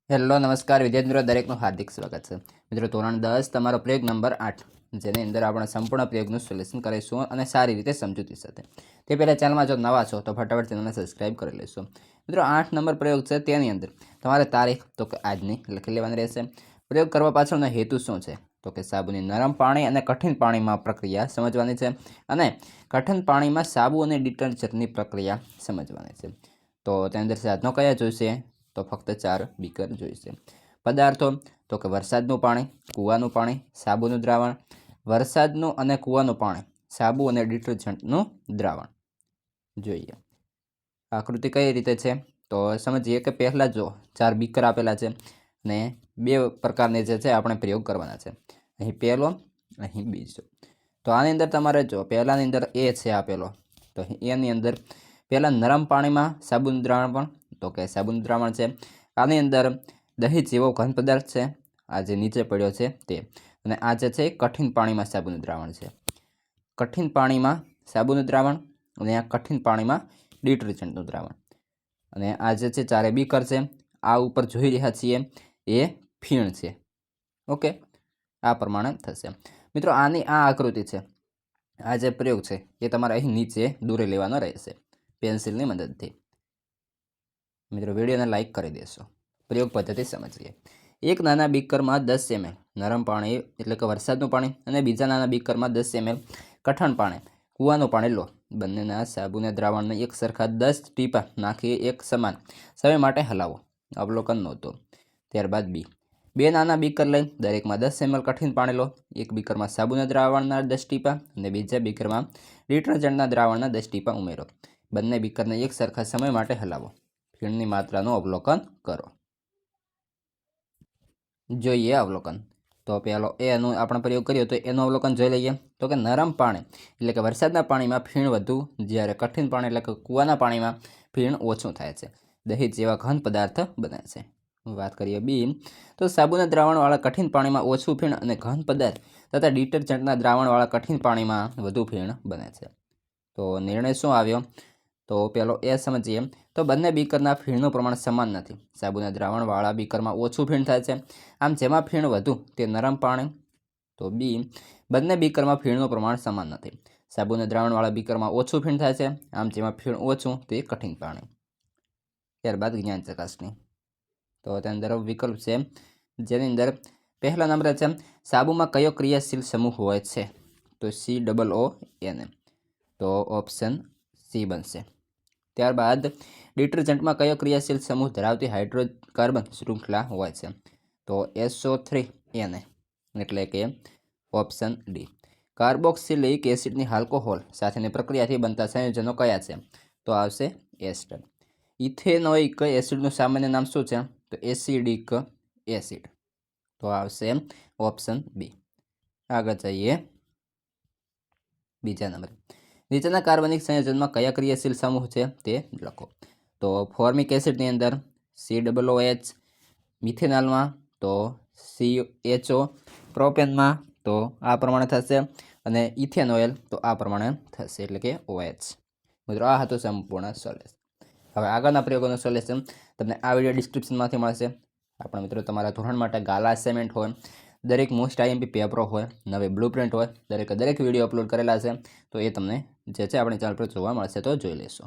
Hello નમસ્કાર વિદ્યાર્થી મિત્રો, દરેકનું હાર્દિક સ્વાગત છે. મિત્રો, ધોરણ 10 તમારો પ્રયોગ નંબર 8, જેની અંદર આપણે સંપૂર્ણ પ્રયોગનું સોલ્યુશન કરીશું અને સારી રીતે સમજૂતી સાથે. તે પહેલાં ચેનલમાં જો નવા છો તો ફટાફટ ચેનલને સબસ્ક્રાઇબ કરી લેશો. મિત્રો, 8 નંબર પ્રયોગ છે, તેની અંદર તમારે તારીખ તો કે આજની લખી લેવાની રહેશે. પ્રયોગ કરવા પાછળનો હેતુ શું છે તો કે સાબુની નરમ પાણી અને કઠિન પાણીમાં પ્રક્રિયા સમજવાની છે અને કઠિન પાણીમાં સાબુ અને ડિટર્જન્ટની પ્રક્રિયા સમજવાની છે. તો તેની અંદર સાધનો કયા જોઈશે તો ફક્ત 4 બીકર જોઈશે. પદાર્થો તો કે વરસાદનું પાણી, કૂવાનું પાણી, સાબુનું દ્રાવણ, વરસાદનું અને કૂવાનું પાણી, સાબુ અને ડિટર્જન્ટનું દ્રાવણ જોઈએ. આકૃતિ કઈ રીતે છે તો સમજીએ કે પહેલાં જો 4 બીકર આપેલા છે અને 2 પ્રકારની જે છે આપણે પ્રયોગ કરવાના છે. અહીં પહેલો, અહીં બીજો. તો આની અંદર તમારે જો પહેલાંની અંદર એ છે આપેલો, તો એની અંદર પહેલાં નરમ પાણીમાં સાબુનું દ્રાવણ પણ તો કે સાબુનું દ્રાવણ છે. આની અંદર દહીં જેવો ઘન પદાર્થ છે, આ જે નીચે પડ્યો છે તે, અને આ જે છે કઠિન પાણીમાં સાબુનું દ્રાવણ છે. કઠિન પાણીમાં સાબુનું દ્રાવણ અને આ કઠિન પાણીમાં ડિટર્જન્ટનું દ્રાવણ. અને આ જે છે 4 બીકર છે, આ ઉપર જોઈ રહ્યા છીએ એ ફીણ છે. ઓકે, આ પ્રમાણે થશે. મિત્રો, આની આ આકૃતિ છે, આ જે પ્રયોગ છે એ તમારે અહીં નીચે દોરી લેવાનો રહેશે પેન્સિલની મદદથી. મિત્રો, વિડીયોને લાઇક કરી દેશો. પ્રયોગ પદ્ધતિ સમજીએ. એક નાના બીકરમાં 10 ml નરમ પાણી એટલે કે વરસાદનું પાણી અને બીજા નાના બીકરમાં 10 ml કઠણ પાણી કૂવાનું પાણી લો. બંનેના સાબુના દ્રાવણને એક સરખા 10 ટીપા નાખી એક સમાન સમય માટે હલાવો. અવલોકન નોંધો. ત્યારબાદ બી. 2 નાના બીકર લઈ દરેકમાં 10 ml કઠિન પાણી લો. એક બીકરમાં સાબુના દ્રાવણના 10 ટીપા અને બીજા બીકરમાં ડિટર્જન્ટના દ્રાવણના 10 ટીપા ઉમેરો. બંને બીકરને એક સરખા સમય માટે હલાવો. ફીણની માત્રાનું અવલોકન કરો. જોઈએ અવલોકન. તો પહેલો એનો આપણે પ્રયોગ કર્યો તો એનું અવલોકન જોઈ લઈએ. તો કે નરમ પાણી એટલે કે વરસાદના પાણીમાં ફીણ વધુ, જ્યારે કઠિન પાણી એટલે કે કૂવાના પાણીમાં ફીણ ઓછું થાય છે. દહીં જેવા ઘન પદાર્થ બને છે. વાત કરીએ બી, તો સાબુના દ્રાવણવાળા કઠિન પાણીમાં ઓછું ફીણ અને ઘન પદાર્થ તથા ડિટર્જન્ટના દ્રાવણવાળા કઠિન પાણીમાં વધુ ફીણ બને છે. તો નિર્ણય શું આવ્યો તો પહેલો એ સમજીએ. તો બંને બીકરના ફીણનું પ્રમાણ સમાન નથી. સાબુના દ્રાવણવાળા બીકરમાં ઓછું ફીણ થાય છે, આમ જેમાં ફીણ વધુ તે નરમ પાણી. તો બી, બંને બીકરમાં ફીણનું પ્રમાણ સમાન નથી. સાબુના દ્રાવણવાળા બીકરમાં ઓછું ફીણ થાય છે, આમ જેમાં ફીણ ઓછું તે કઠિન પાણી. ત્યારબાદ જ્ઞાન ચકાસણી. તો તેની અંદર વિકલ્પ છે, જેની અંદર પહેલા નંબરે છે સાબુમાં કયો ક્રિયાશીલ સમૂહ હોય છે તો COON, તો ઓપ્શન સી બનશે. ત્યારબાદ ડિટર્જન્ટમાં કયો ક્રિયાશીલ સમૂહ ધરાવતી હાઇડ્રોકાર્બન શૃંખલા હોય છે તો SO3Na, એટલે કે ઓપ્શન ડી. કાર્બોક્સિલિક એસિડની આલ્કોહોલ સાથેની પ્રક્રિયાથી બનતા સંયોજનો કયા છે તો આવશે એસ્ટર. ઇથેનોઇક એસિડનું સામાન્ય નામ શું છે તો એસિડિક એસિડ, તો આવશે ઓપ્શન બી. આગળ જઈએ બીજા નંબર. નીચેના કાર્બનિક સંયોજનમાં કયા ક્રિયાશીલ સમૂહ છે તે લખો. તો ફોર્મિક એસિડની અંદર COOH, મિથેનોલમાં તો CHO, પ્રોપેનમાં તો આ પ્રમાણે થશે અને ઇથેનોઇલ તો આ પ્રમાણે થશે, એટલે કે OH. મિત્રો, આ હતું સંપૂર્ણ સોલ્યુશન. હવે આગળના પ્રયોગોનું સોલ્યુશન તમને આ વિડીયો ડિસ્ક્રિપ્શનમાંથી મળશે. આપણા મિત્રો, તમારા ધોરણ માટે ગાલા અસાઇનમેન્ટ હોય, દરેક મોસ્ટ IMP પેપરો હોય, નવી બ્લુપ્રિન્ટ હોય, દરેક વિડીયો અપલોડ કરેલા છે, તો એ તમને જે છે આપણી ચેનલ પર જોવા મળશે તો જોઈ લેશો.